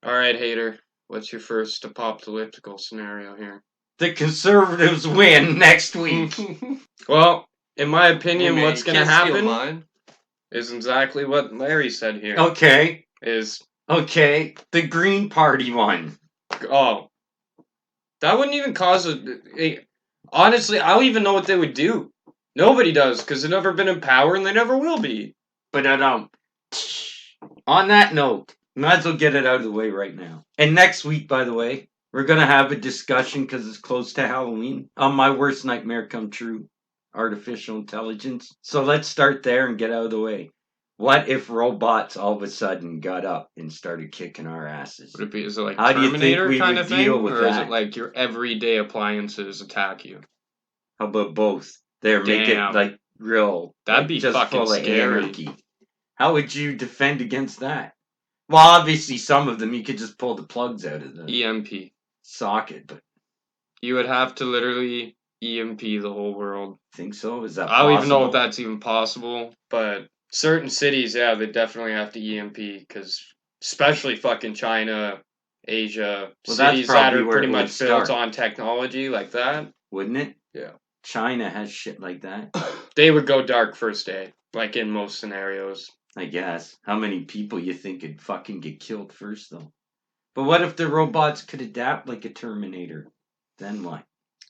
Alright, hater. What's your first apocalyptical scenario here? The conservatives win next week. Well, in my opinion, Hey, man, what's you gonna can't steal happen mine. is exactly what Larry said here. Okay. Is, Okay. The Green Party won. oh, that wouldn't even cause honestly, I don't even know what they would do. Nobody does, because they've never been in power and they never will be. But on that note, might as well get it out of the way right now. And next week, by the way, we're gonna have a discussion because it's close to Halloween on my worst nightmare come true, artificial intelligence. So let's start there and get out of the way. What if robots all of a sudden got up and started kicking our asses? Would it be, is it like How do you think Terminator we kind would of thing? deal with Or is that? it like your everyday appliances attack you? How about both? There, make it Damn. like real. That'd like, be just fucking full of scary. anarchy. How would you defend against that? Well, obviously, some of them you could just pull the plugs out of the EMP. socket, but You would have to literally EMP the whole world. think so? Is that I don't even know if possible? that's even possible, but certain cities, yeah, they definitely have to EMP, because especially fucking China, Asia, Well, that's cities that probably are where pretty it would much built start. on technology like that, Wouldn't it? yeah. China has shit like that, They would go dark first day, like in most scenarios. I guess. How many people you think could fucking get killed first, though? But what if the robots could adapt like a Terminator? Then what?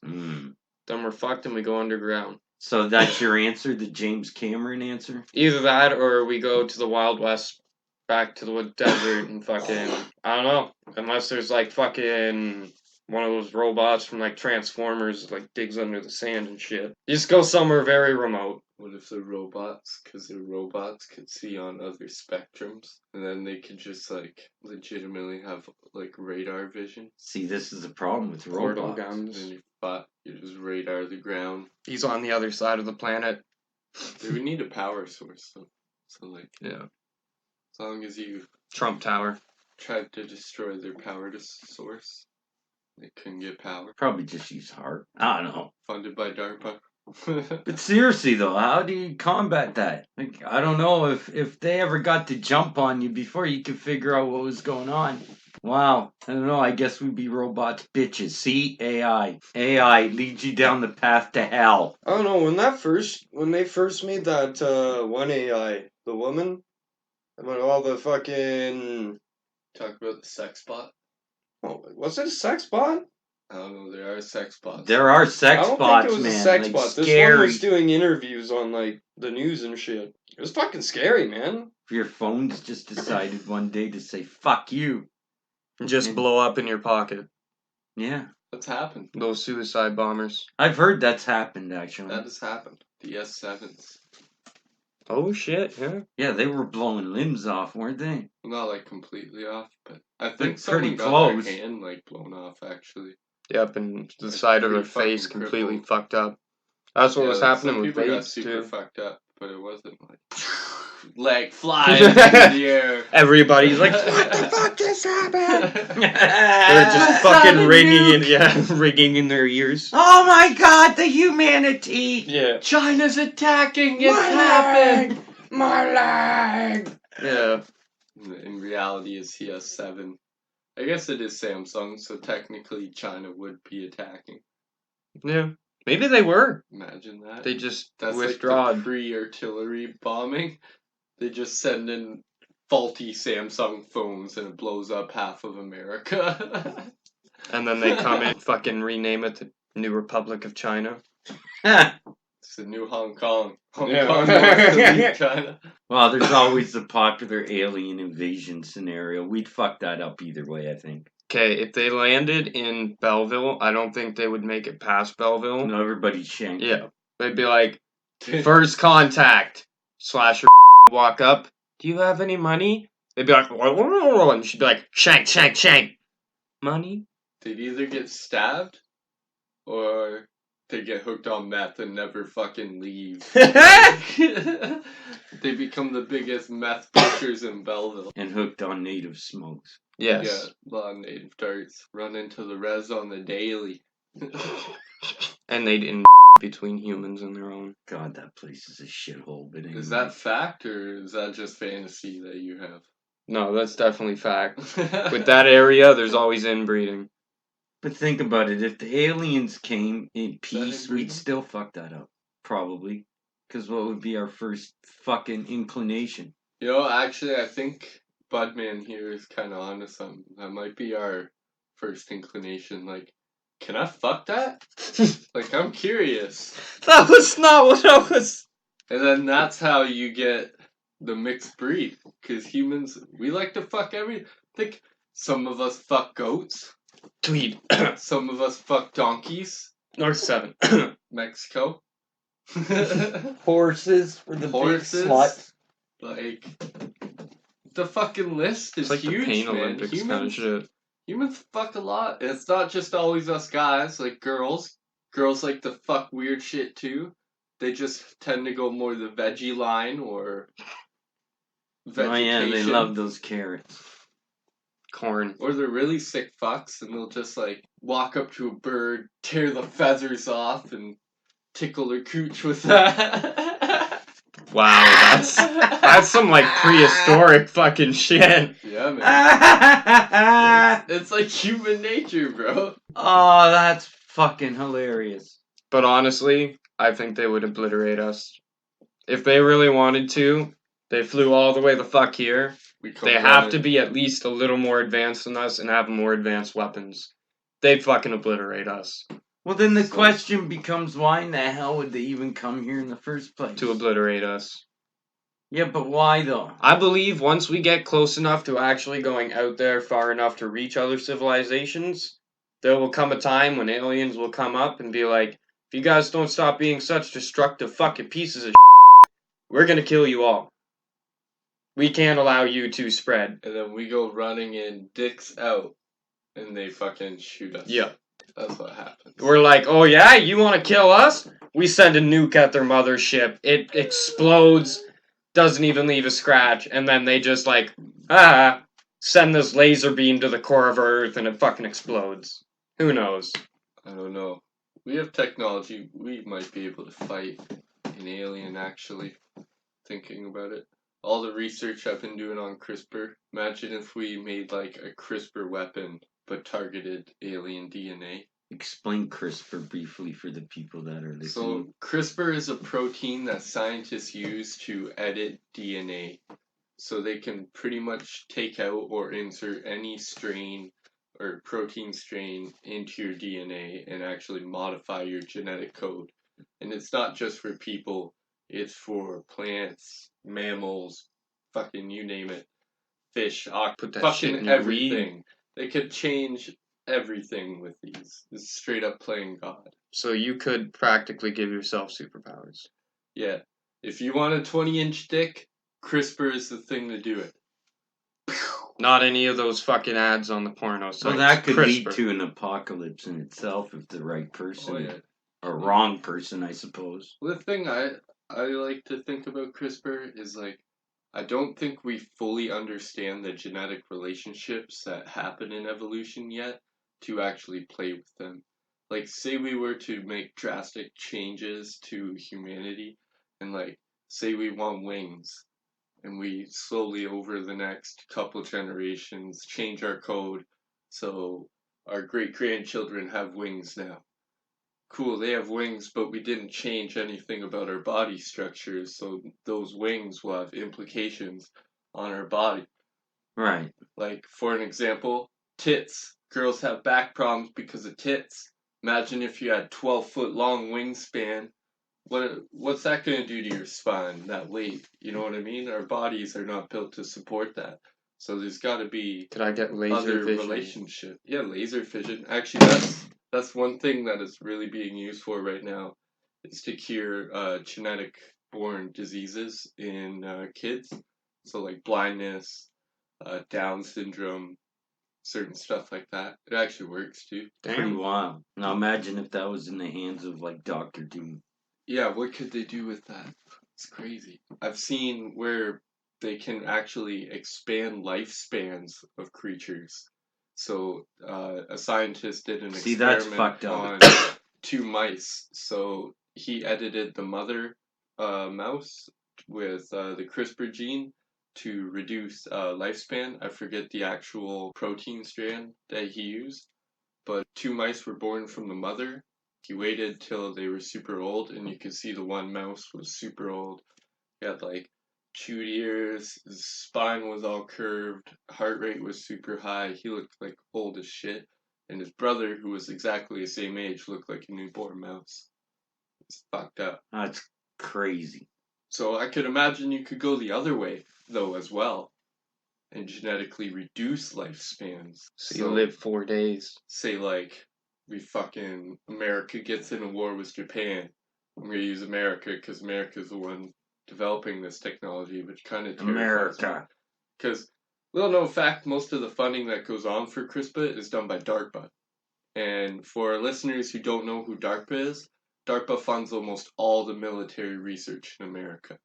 Then we're fucked and we go underground. So that's your answer, the James Cameron answer? Either that or we go to the Wild West, back to the desert and fucking, I don't know, unless there's like fucking one of those robots from like Transformers like digs under the sand and shit. You just go somewhere very remote. What if the robots, because the robots could see on other spectrums, and then they could just like legitimately have like radar vision? See, this is the problem with Portal robots. And guns. then you just radar the ground. He's on the other side of the planet. They would need a power source though. So like, Yeah. as long as you Trump Tower. tried to destroy their power source, they couldn't get power. Probably just use heart. I don't know. Funded by DARPA. But seriously though, how do you combat that? Like, I don't know if they ever got to jump on you before you could figure out what was going on. Wow, I don't know. I guess we'd be robots, bitches. See, AI leads you down the path to hell. I don't know, when they first made that one AI, the woman, about all the fucking, Talk about the sex bot. oh, was it a sex bot? I don't know, there are sex bots. There are I sex don't bots, think it was man. a sex like, bot. This one scary. was doing interviews on like the news and shit. It was fucking scary, man. If your phone's just decided one day to say "fuck you," Just And- blow up in your pocket. yeah, What's happened? Those suicide bombers. I've heard that's happened actually. That has happened. The S7s. Oh shit, yeah. Yeah, they were blowing limbs off, weren't they? Not like completely off, but I think pretty someone got close. their hand like blown off actually. Yep, and the Like, side of her pretty fucking face completely crippled. fucked up. That's what Yeah, was like, happening some with people got Bates super too. fucked up, but it wasn't like leg flying into the air. Everybody's like, what the fuck just happened? They're just It's not fucking a ringing nuke. ringing in their ears. Oh my god, the humanity! Yeah. China's attacking. It's My happened. My leg! Yeah. In reality, it's CS7. I guess it is Samsung, so technically China would be attacking. Yeah. Maybe they were. Imagine that. They just That's withdrawed. like the pre-artillery bombing. They just send in faulty Samsung phones and it blows up half of America. And then they come and fucking rename it the New Republic of China. It's the new Hong Kong. Hong Yeah. Kong wants to leave China. Well, there's always the popular alien invasion scenario. We'd fuck that up either way, I think. Okay, if they landed in Belleville, I don't think they would make it past Belleville. No, everybody's shanked. Yeah. They'd be like, first contact. Slasher walk up. Do you have any money? They'd be like, and she'd be like, shank, shank, shank. Money? They'd either get stabbed or they get hooked on meth and never fucking leave. They become the biggest meth pushers in Belleville. And hooked on native smokes. Yes. Yeah, a lot of native darts. Run into the res on the daily. And they'd in between humans and their own. God, that place is a shithole. But anyway. Is that fact or is that just fantasy that you have? No, that's definitely fact. With that area, there's always inbreeding. But think about it. If the aliens came in peace, inbreeding? we'd still fuck that up. Probably. Because what would be our first fucking inclination? You know, actually, I think Budman here is kind of onto something. That might be our first inclination. Like, can I fuck that? Like, I'm curious. That was not what I was. And then that's how you get the mixed breed. Because humans, we like to fuck every. Think some of us fuck goats. Tweed. Some of us fuck donkeys. North 7. Mexico. Horses for the Horses. big slut. Like, the fucking list is It's like huge, the Pain man. Olympics kind of shit. Humans fuck a lot. And it's not just always us guys, like girls. Girls like to fuck weird shit too. They just tend to go more the veggie line or vegetation. Oh yeah, they love those carrots. Corn. Or they're really sick fucks and they'll just like walk up to a bird, tear the feathers off, and tickle their cooch with that. Wow, that's some like prehistoric fucking shit. Yeah, man. It's like human nature, bro. Oh, that's fucking hilarious. But honestly, I think they would obliterate us. If they really wanted to, they flew all the way the fuck here. They have to be at least a little more advanced than us and have more advanced weapons. They'd fucking obliterate us. Well, then the question becomes, why in the hell would they even come here in the first place? To obliterate us. Yeah, but why though? I believe once we get close enough to actually going out there far enough to reach other civilizations, there will come a time when aliens will come up and be like, if you guys don't stop being such destructive fucking pieces of we're gonna kill you all. We can't allow you to spread. And then we go running in, dicks out, and they fucking shoot us. Yeah. That's what happens. We're like, oh yeah, you want to kill us? We send a nuke at their mothership. It explodes, doesn't even leave a scratch, and then they just like, send this laser beam to the core of Earth and it fucking explodes. Who knows? I don't know. We have technology. We might be able to fight an alien, actually. Thinking about it. All the research I've been doing on CRISPR. Imagine if we made like a CRISPR weapon, but targeted alien DNA. Explain CRISPR briefly for the people that are listening. So CRISPR is a protein that scientists use to edit DNA. So they can pretty much take out or insert any strain or protein strain into your DNA and actually modify your genetic code. And it's not just for people, it's for plants, mammals, fucking you name it. Fish, Put that shit fucking in your everything. weed. They could change everything with these. It's straight up playing God. So you could practically give yourself superpowers. Yeah. If you want a 20-inch dick, CRISPR is the thing to do it. Not any of those fucking ads on the porno sites. Well, that could lead CRISPR. to an apocalypse in itself if the right person, Oh, yeah. or wrong person, I suppose. Well, the thing I like to think about CRISPR is like, I don't think we fully understand the genetic relationships that happen in evolution yet to actually play with them. Like, say we were to make drastic changes to humanity, and like, say we want wings, and we slowly over the next couple generations change our code so our great grandchildren have wings now. Cool, they have wings, but we didn't change anything about our body structures, so those wings will have implications on our body. Right. Like, for an example, tits. Girls have back problems because of tits. Imagine if you had 12-foot long wingspan. What's that going to do to your spine, that weight? You know what I mean? Our bodies are not built to support that. So there's got to be Could I get laser other vision? relationship. Yeah, laser vision. Actually, that's one thing that is really being used for right now, is to cure genetic born diseases in kids. So like blindness, Down syndrome, certain stuff like that. It actually works too. Pretty Damn. wild. Now imagine if that was in the hands of like Dr. Doom. Yeah, what could they do with that? It's crazy. I've seen where they can actually expand lifespans of creatures. So a scientist did an See, that's experiment fucked up. on 2 mice. So he edited the mother mouse with the CRISPR gene, to reduce lifespan. I forget the actual protein strand that he used, but 2 mice were born from the mother. He waited till they were super old, and you could see the one mouse was super old. He had like chewed ears, his spine was all curved, heart rate was super high. He looked like old as shit. And his brother, who was exactly the same age, looked like a newborn mouse. It's fucked up. That's crazy. So I could imagine you could go the other way, though, as well, and genetically reduce lifespans. So you live 4 days. Say, like, America gets in a war with Japan. I'm going to use America because America's the one developing this technology, which kind of terrifies me. America. Because, little known fact, most of the funding that goes on for CRISPR is done by DARPA. And for listeners who don't know who DARPA is, DARPA funds almost all the military research in America.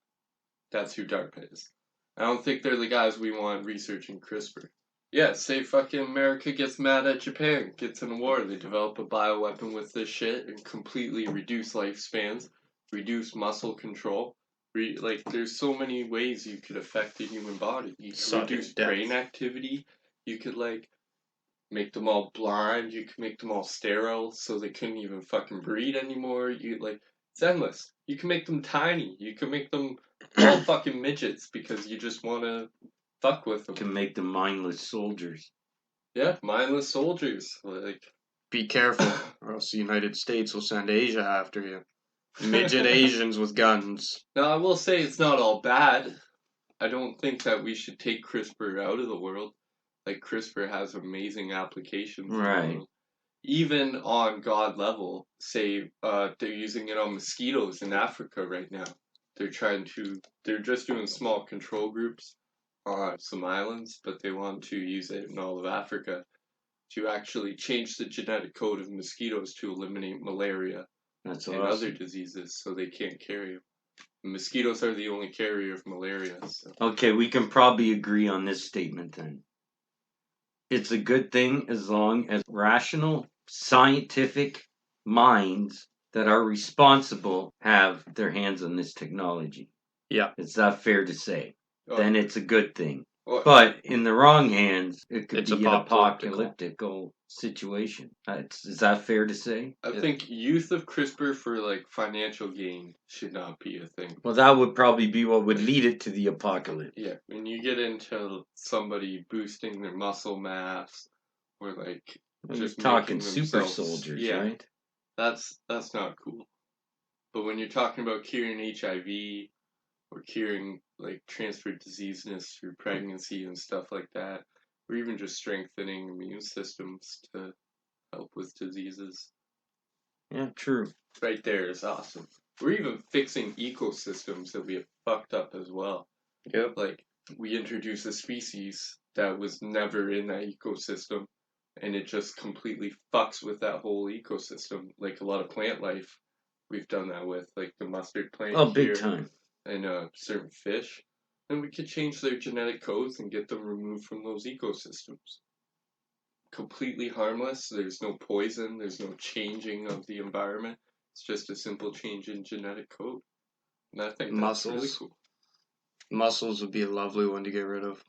That's who DARPA is. I don't think they're the guys we want researching CRISPR. Yeah, say fucking America gets mad at Japan, gets in a war, they develop a bioweapon with this shit and completely reduce lifespans, reduce muscle control. There's so many ways you could affect the human body. You could reduce brain activity. You could, make them all blind. You could make them all sterile so they couldn't even fucking breed anymore. It's endless. You can make them tiny. You can make them all fucking midgets because you just want to fuck with them. You can make them mindless soldiers. Yeah, mindless soldiers. Be careful, or else the United States will send Asia after you. Midget Asians with guns. Now, I will say it's not all bad. I don't think that we should take CRISPR out of the world. CRISPR has amazing applications. Right. Even on God level, say they're using it on mosquitoes in Africa right now. They're just doing small control groups on some islands, but they want to use it in all of Africa to actually change the genetic code of mosquitoes to eliminate malaria and other diseases so they can't carry them. Mosquitoes are the only carrier of malaria. So. Okay, we can probably agree on this statement then. It's a good thing as long as rational, scientific minds that are responsible have their hands on this technology. Yeah. Is that fair to say? Then it's a good thing. Well, but in the wrong hands, it could It's be an apocalyptical. apocalyptical situation. Is that fair to say? I think use of CRISPR for financial gain should not be a thing. Well, that would probably be what would lead it to the apocalypse. Yeah, when you get into somebody boosting their muscle mass or just talking making super themselves- soldiers, yeah, right? That's not cool. But when you're talking about curing HIV or curing transferred diseases through pregnancy and stuff like that, or even just strengthening immune systems to help with diseases, Yeah, true. right there is awesome. We're even fixing ecosystems that we have fucked up as well. Yep. We introduce a species that was never in that ecosystem, and it just completely fucks with that whole ecosystem. A lot of plant life, we've done that with, the mustard plant Oh, here, big time. and certain fish. And we could change their genetic codes and get them removed from those ecosystems. Completely harmless. There's no poison. There's no changing of the environment. It's just a simple change in genetic code. And I think that's really Mussels. cool. Mussels would be a lovely one to get rid of.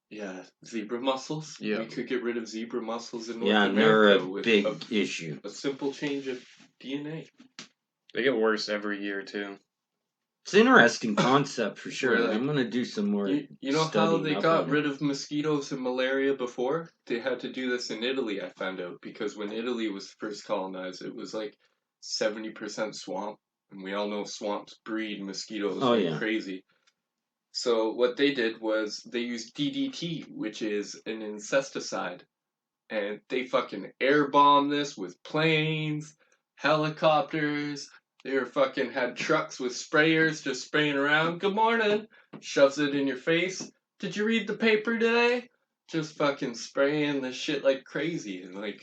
Yeah, zebra mussels. Yeah. We could get rid of zebra mussels in North Yeah, and they're America a with big issue. a simple change of DNA. They get worse every year too. It's an interesting concept for sure. Where, I'm gonna do some more. You know how studying they up got on it. rid of mosquitoes and malaria before? They had to do this in Italy, I found out, because when Italy was first colonized, it was 70% swamp. And we all know swamps breed mosquitoes like crazy. So what they did was they used DDT, which is an insecticide. And they fucking airbombed this with planes, helicopters. They were fucking had trucks with sprayers just spraying around. Good morning. Shoves it in your face. Did you read the paper today? Just fucking spraying this shit like crazy. And I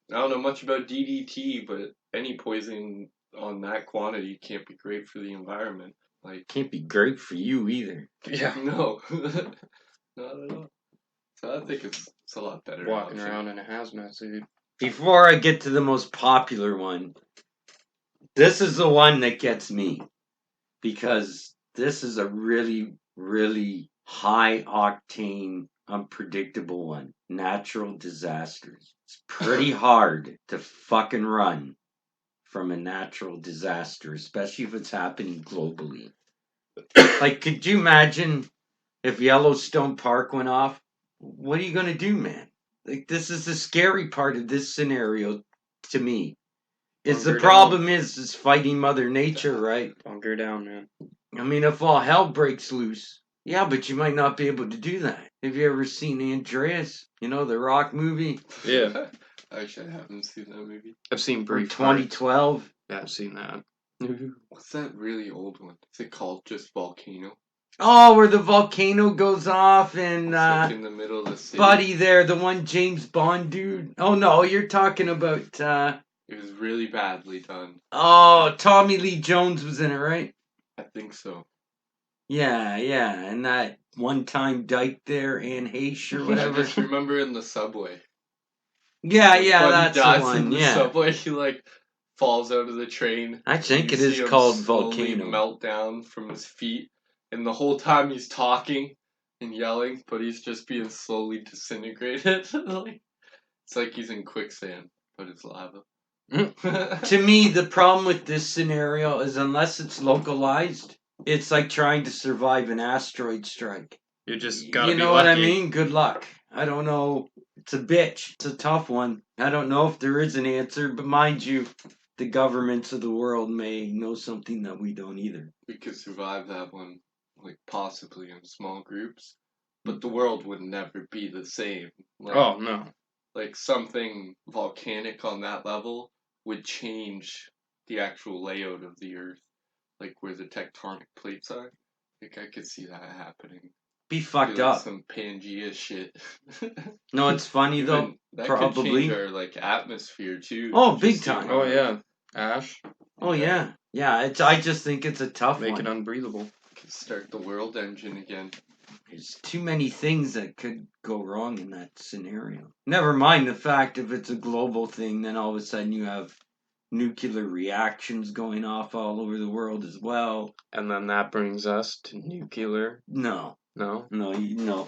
don't know much about DDT, but any poison on that quantity can't be great for the environment. Can't be great for you either. Yeah. No. Not at all. So I think it's a lot better. Walking around in a hazmat suit. Before I get to the most popular one, this is the one that gets me. Because this is a really, really high octane, unpredictable one. Natural disasters. It's pretty hard to fucking run from a natural disaster, especially if it's happening globally. Like, could you imagine if Yellowstone Park went off? What are you gonna do, man? Like, this is the scary part of this scenario to me. Is the Bunker problem is fighting Mother Nature, right? Bunker down, man. I mean, if all hell breaks loose, yeah, but you might not be able to do that. Have you ever seen Andreas? You know, the Rock movie Yeah. Actually, I haven't seen that movie. I've seen from brief parts. 2012? Yeah, I've seen that. What's that really old one? Is it called just Volcano? Oh, where the volcano goes off and It's like in the middle of the city. Buddy there, the one James Bond dude. Oh no, you're talking about It was really badly done. oh, Tommy Lee Jones was in it, right? I think so. Yeah, and that one-time dyke there, Anne Heche or I whatever. just remember in the subway. Yeah, When Buddy that's the dies one. in the Yeah, subway, he like falls out of the train. I think You it is see him called slowly Volcano. melt down from his feet, and the whole time he's talking and yelling, but he's just being slowly disintegrated. Like, it's like he's in quicksand, but it's lava. To me, the problem with this scenario is unless it's localized, it's like trying to survive an asteroid strike. You just gotta You be know what I lucky. mean? Good luck. I don't know. It's a bitch. It's a tough one. I don't know if there is an answer, but mind you, the governments of the world may know something that we don't either. We could survive that one, like possibly in small groups, but the world would never be the same. Like, Oh no. like something volcanic on that level would change the actual layout of the Earth, like where the tectonic plates are. Like I could see that happening. Be Be fucked like up. some Pangea shit. No, it's funny though. Even that Probably. could change our like atmosphere too. Oh, Just big the time. Oh amount of- yeah. Ash. Oh yeah. It's. I just think it's a tough Make one. it unbreathable. Could start the world engine again. There's too many things that could go wrong in that scenario. Never mind the fact if it's a global thing, then all of a sudden you have nuclear reactions going off all over the world as well. And then that brings us to nuclear. No. No?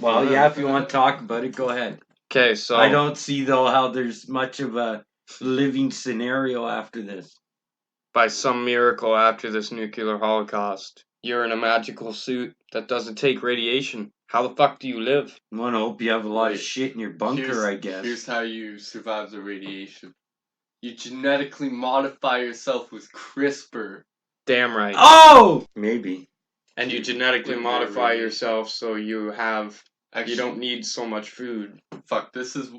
Well, yeah, if you want to talk about it, go ahead. Okay, so I don't see though how there's much of a living scenario after this. by some miracle after this nuclear holocaust, you're in a magical suit that doesn't take radiation. How the fuck do you live? I want to hope you have a lot of Wait, shit in your bunker, I guess. Here's how you survive the radiation. You genetically modify yourself with CRISPR. Damn right. Oh! Maybe. And you genetically Yeah, modify really. yourself so you have Actually, you don't need so much food. fuck, this is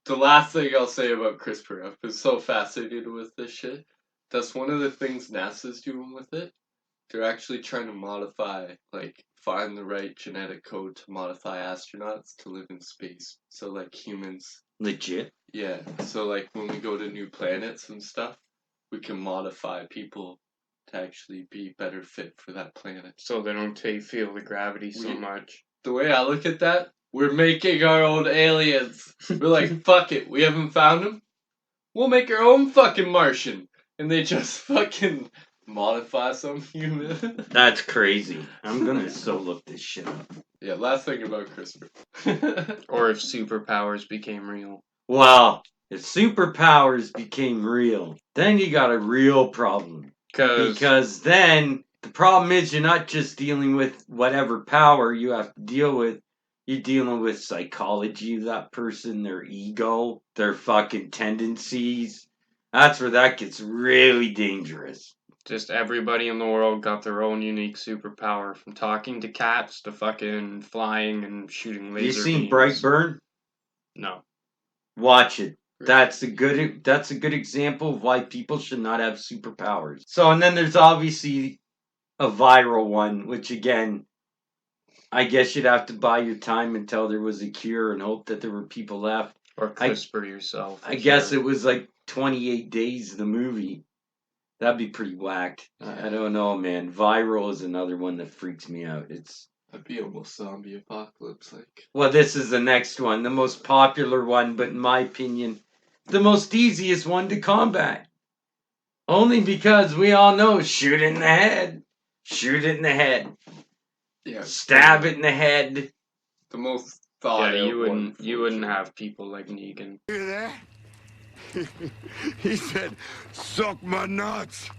the last thing I'll say about CRISPR. I've been so fascinated with this shit. That's one of the things NASA's doing with it. They're actually trying to modify, like, find the right genetic code to modify astronauts to live in space. So, like, humans. Legit. Yeah, so, like, when we go to new planets and stuff, we can modify people to actually be better fit for that planet. So they don't feel the gravity so We- much. The way I look at that, we're making our own aliens. We're like, fuck it, we haven't found them. We'll make our own fucking Martian. And they just fucking modify some human. That's crazy. I'm gonna so look this shit up. Yeah, last thing about CRISPR. Or if superpowers became real. Well, if superpowers became real, then you got a real problem. Because then the problem is you're not just dealing with whatever power you have to deal with. You're dealing with psychology of that person, their ego, their fucking tendencies. That's where that gets really dangerous. just everybody in the world got their own unique superpower, from talking to cats to fucking flying and shooting laser You seen beams. Brightburn? No. Watch it. That's a good example of why people should not have superpowers. So, and then there's obviously a viral one, which again, I guess you'd have to buy your time until there was a cure and hope that there were people left. Or CRISPR yourself. I guess it was like 28 days, the movie. That'd be pretty whacked. I don't know, man. Viral is another one that freaks me out. That'd be almost zombie apocalypse like. Well, this is the next one, the most popular one, but in my opinion, the most easiest one to combat. Only because we all know, shoot it in the head. Shoot it in the head. Yeah. Stab it in the head. the most thought Yeah, out you one. wouldn't have people like Negan. Hear that? He said, suck my nuts.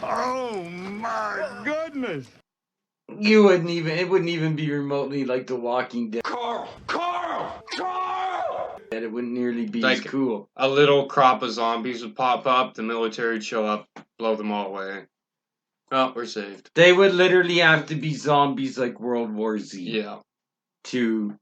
Oh my goodness. You wouldn't even. It wouldn't even be remotely like The Walking Dead. Carl! It wouldn't nearly be Like- as cool. A little crop of zombies would pop up, the military would show up, blow them all away. Oh, we're saved. They would literally have to be zombies like World War Z Yeah. to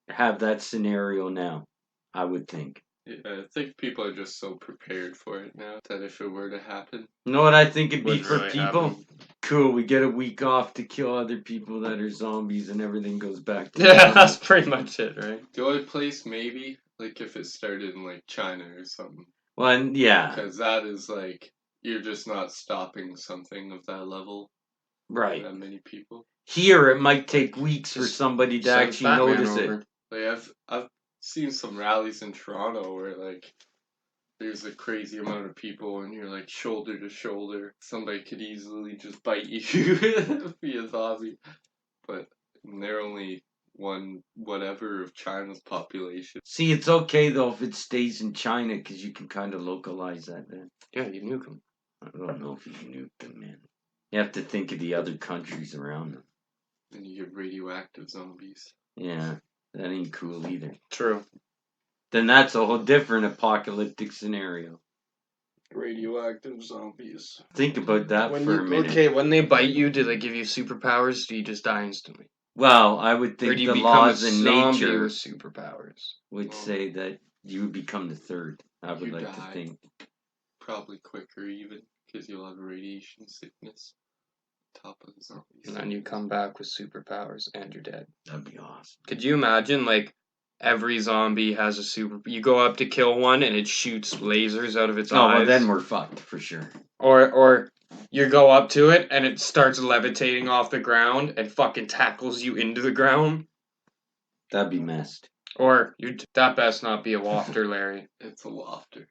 have that scenario now, I would think. Yeah, I think people are just so prepared for it now that if it were to happen, You know what I think it'd be Wouldn't for really people? happen. Cool, we get a week off to kill other people that are zombies and everything goes back to Yeah, normal. that's pretty much it, right? the only place maybe like if it started in like China or something, Well, and yeah, because that is like you're just not stopping something of that level. right. That many people. Here, it might take weeks for Just somebody to Send actually Batman notice it. over. Like I've seen some rallies in Toronto where like there's a crazy amount of people and you're like shoulder to shoulder. Somebody could easily just bite you, be a zombie, but they're only one whatever of China's population. See, it's okay though if it stays in China because you can kind of localize that then. Yeah, you nuke them. I don't know if you can nuke them, man. You have to think of the other countries around them. And you get radioactive zombies. Yeah, that ain't cool either. True. Then that's a whole different apocalyptic scenario. Radioactive zombies. Think about that for a minute. Okay, when they bite you, do they give you superpowers? Do you just die instantly? Well, I would Or think do you the become laws a in zombie nature with superpowers? would Well, say that you would become the third. I would you like to die. think. Probably quicker even because you'll have radiation sickness. Top of the zombies. And then you come back with superpowers and you're dead. That'd be awesome. Could you imagine, like, every zombie has a super... You go up to kill one and it shoots lasers out of its Oh, eyes. well, then we're fucked for sure. Or you go up to it and it starts levitating off the ground and fucking tackles you into the ground. That'd be messed. Or, that best not be a wafter, Larry. It's a wafter.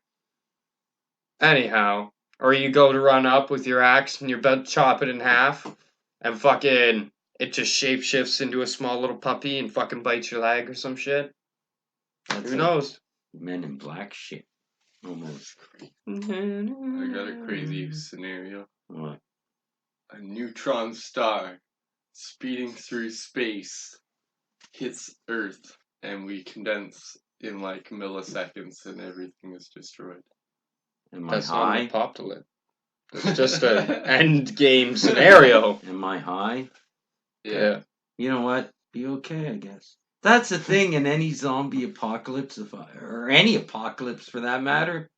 Anyhow, or you go to run up with your axe and you're about to chop it in half, and fucking it just shapeshifts into a small little puppy and fucking bites your leg or some shit. That's Who like knows? Men in Black shit. Almost. I got a crazy scenario. What? A neutron star speeding through space hits Earth and we condense in like milliseconds and everything is destroyed. Am I That's not high? an apocalypse. It's just an end game scenario. Am I high? Yeah. You know what? Be okay, I guess. That's the thing in any zombie apocalypse, or any apocalypse for that matter.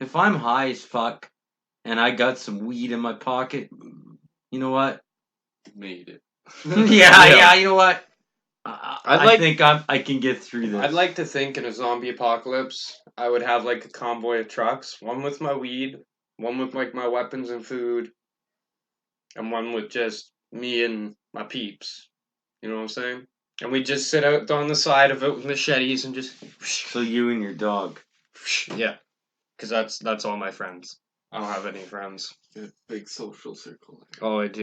If I'm high as fuck and I got some weed in my pocket, you know what? Made it. yeah, you know what? I like- think I can get through this. I'd like to think in a zombie apocalypse, I would have like a convoy of trucks, one with my weed, one with like my weapons and food, and one with just me and my peeps. You know what I'm saying? And we just sit out on the side of it with machetes and just So you and your dog. yeah, because that's all my friends. I don't have any friends. Big social circle. Oh, I do.